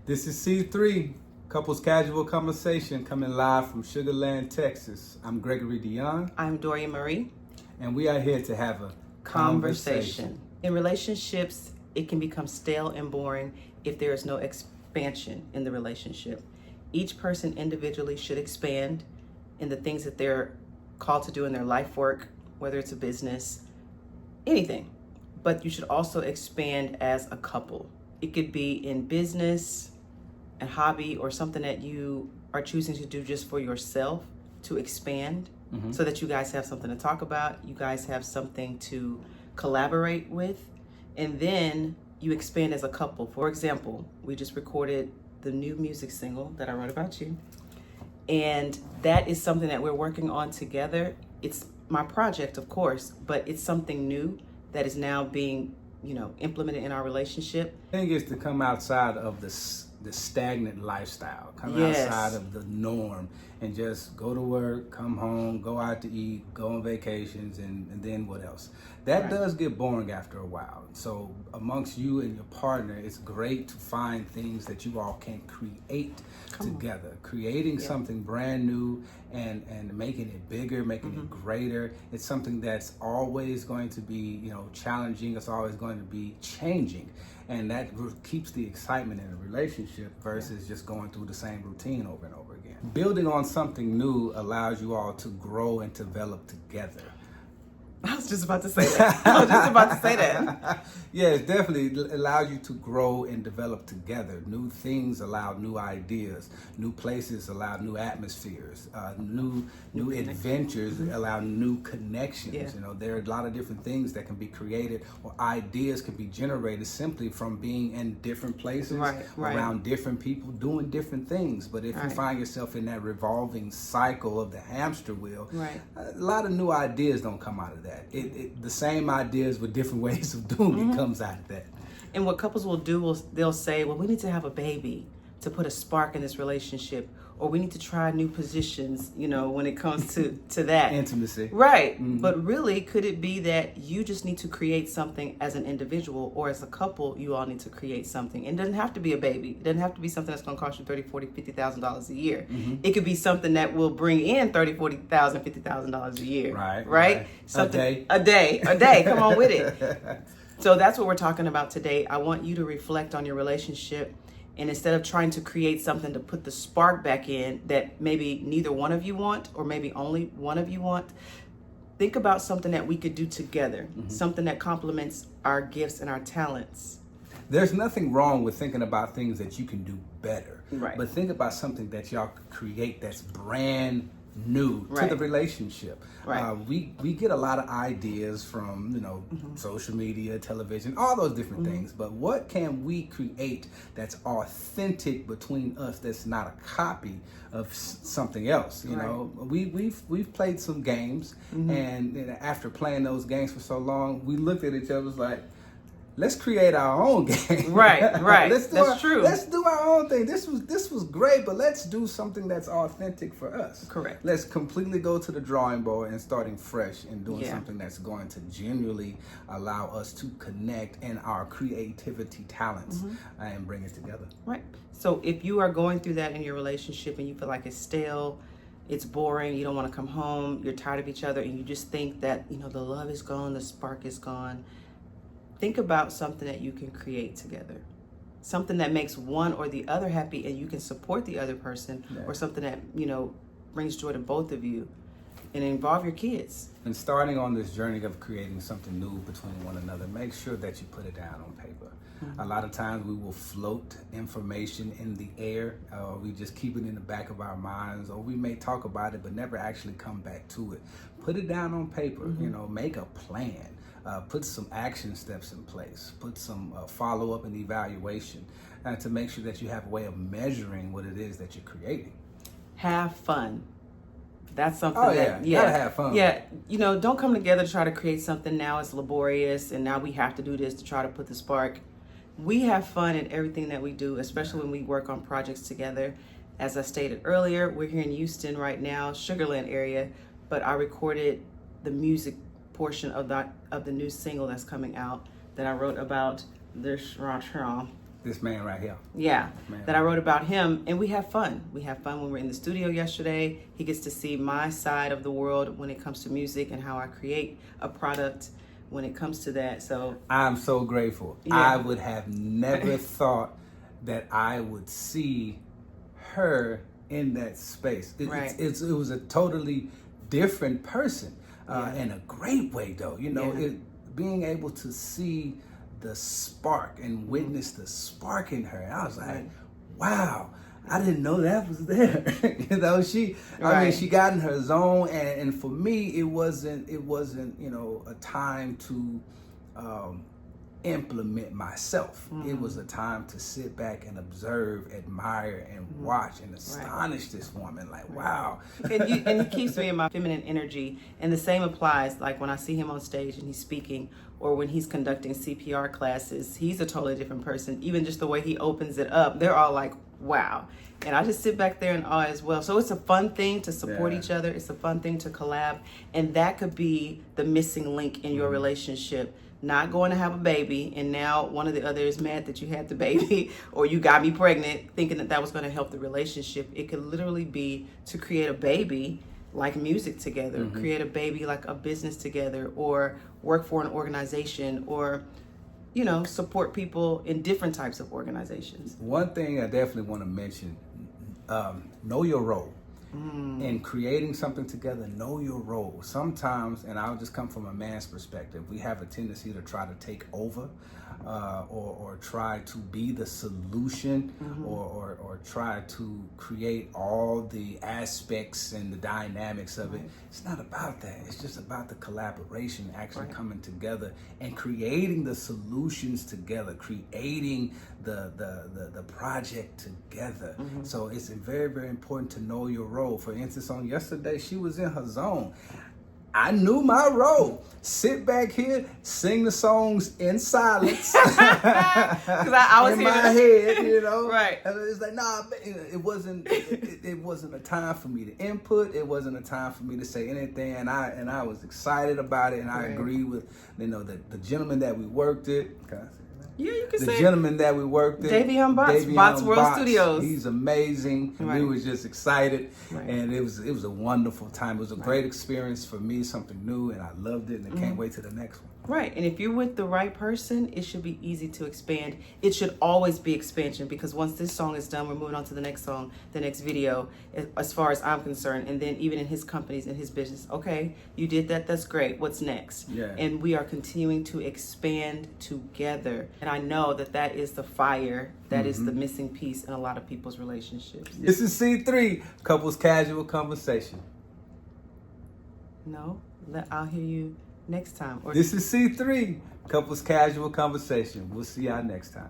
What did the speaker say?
This is C3, Couples Casual Conversation, coming live from Sugar Land, Texas. I'm GregoryDeon. I'm DorianMarie. And we are here to have a conversation. In relationships, it can become stale and boring if there is no expansion in the relationship. Each person individually should expand in the things that they're called to do in their life work, whether it's a business, anything. But you should also expand as a couple. It could be in business, a hobby, or something that you are choosing to do just for yourself to expand so that you guys have something to talk about, you guys have something to collaborate with, and then you expand as a couple. For example, we just recorded the new music single that I wrote about you, and that is something that we're working on together. It's my project, of course, but it's something new that is now being implemented in our relationship. The thing is to come outside of the stagnant lifestyle, come outside of the norm and just go to work, come home, go out to eat, go on vacations, and then what else? That does get boring after a while. So amongst you and your partner, it's great to find things that you all can create together. Creating something brand new and making it bigger, making it greater. It's something that's always going to be, challenging. It's always going to be changing. And that keeps the excitement in a relationship versus just going through the same routine over and over again. Building on something new allows you all to grow and develop together. I was just about to say that. Yeah, it definitely allows you to grow and develop together. New things allow new ideas. New places allow new atmospheres. New adventures allow new connections. Yeah. There are a lot of different things that can be created, or ideas can be generated simply from being in different places, around different people, doing different things. But if you find yourself in that revolving cycle of the hamster wheel, a lot of new ideas don't come out of that. The same ideas with different ways of doing it comes out of that. And what couples will do, they'll say, well, we need to have a baby to put a spark in this relationship, or we need to try new positions, when it comes to that. Intimacy. Right. But really, could it be that you just need to create something as an individual, or as a couple, you all need to create something? It doesn't have to be a baby. It doesn't have to be something that's going to cost you $30,000, $40,000, $50,000 a year. It could be something that will bring in $30,000, $40,000, $50,000 a year. Right? Something, a day. Come on with it. So that's what we're talking about today. I want you to reflect on your relationship. And instead of trying to create something to put the spark back in that maybe neither one of you want, or maybe only one of you want, think about something that we could do together, something that complements our gifts and our talents. There's nothing wrong with thinking about things that you can do better. Right. But think about something that y'all could create that's brand new to the relationship. We get a lot of ideas from social media, television, all those different things, but what can we create that's authentic between us, that's not a copy of something else? We've played some games, and after playing those games for so long, we looked at each other like, let's create our own game. Right. That's true. Let's do our own thing. This was great, but let's do something that's authentic for us. Correct. Let's completely go to the drawing board and starting fresh and doing something that's going to genuinely allow us to connect in our creativity talents and bring it together. Right. So if you are going through that in your relationship and you feel like it's stale, it's boring, you don't want to come home, you're tired of each other, and you just think that, the love is gone, the spark is gone, think about something that you can create together. Something that makes one or the other happy and you can support the other person, or something that, brings joy to both of you, and involve your kids. And starting on this journey of creating something new between one another, make sure that you put it down on paper. A lot of times we will float information in the air, or we just keep it in the back of our minds, or we may talk about it but never actually come back to it. Put it down on paper, make a plan. Put some action steps in place, put some follow-up and evaluation to make sure that you have a way of measuring what it is that you're creating. Have fun. That's something gotta have fun. Yeah, don't come together to try to create something now it's laborious and now we have to do this to try to put the spark. We have fun in everything that we do, especially when we work on projects together. As I stated earlier, we're here in Houston right now, Sugar Land area, but I recorded the music portion of the new single that's coming out that I wrote about this right here. This man right here. Yeah, Man. that I wrote about him, and we have fun. We have fun when we're in the studio yesterday. He gets to see my side of the world when it comes to music and how I create a product when it comes to that. So I'm so grateful. Yeah. I would have never thought that I would see her in that space. Right. It was a totally different person, in a great way though. You know, Yeah. being able to see the spark and witness the spark in her. I was like, Right. wow, I didn't know that was there. You know, I mean, Right. she got in her zone, and for me, it wasn't, you know, a time to implement myself. It was a time to sit back and observe, admire, and watch and astonish this woman. Like, wow. And he keeps me in my feminine energy. And the same applies, like when I see him on stage and he's speaking, or when he's conducting CPR classes, he's a totally different person. Even just the way he opens it up, they're all like, wow. And I just sit back there in awe as well. So it's a fun thing to support each other. It's a fun thing to collab. And that could be the missing link in your relationship. Not going to have a baby, and now one of the other is mad that you had the baby, or you got me pregnant, thinking that was going to help the relationship. It could literally be to create a baby like music together, create a baby like a business together, or work for an organization, or, you know, support people in different types of organizations. One thing I definitely want to mention, know your role. In creating something together, know your role. Sometimes, and I'll just come from a man's perspective, we have a tendency to try to take over, or try to be the solution, or try to create all the aspects and the dynamics of it. It's not about that. It's just about the collaboration, actually coming together and creating the solutions together, creating the project together. So it's very, very important to know your role. For instance, on yesterday, she was in her zone. I knew my role. Sit back here, sing the songs in silence. Because I was in here. my head, you know. Right. And it's like, nah, it wasn't. It wasn't a time for me to input. It wasn't a time for me to say anything. And I was excited about it. And I agree with, you know, the gentleman that we worked it. Can I say that? Yeah, you can The say gentleman that we worked with, Davion Bots World Studios. He's amazing. Right. We was just excited, Right. and it was a wonderful time. It was a great experience for me, something new, and I loved it, and I can't wait to the next one. Right. And if you're with the right person, it should be easy to expand. It should always be expansion, because once this song is done, we're moving on to the next song, the next video, as far as I'm concerned. And then even in his companies, in his business, okay, you did that. That's great. What's next? Yeah. And we are continuing to expand together. And I know that is the fire, that is the missing piece in a lot of people's relationships. This is C3, Couples Casual Conversation. No, I'll hear you next time. This is C3, Couples Casual Conversation. We'll see y'all next time.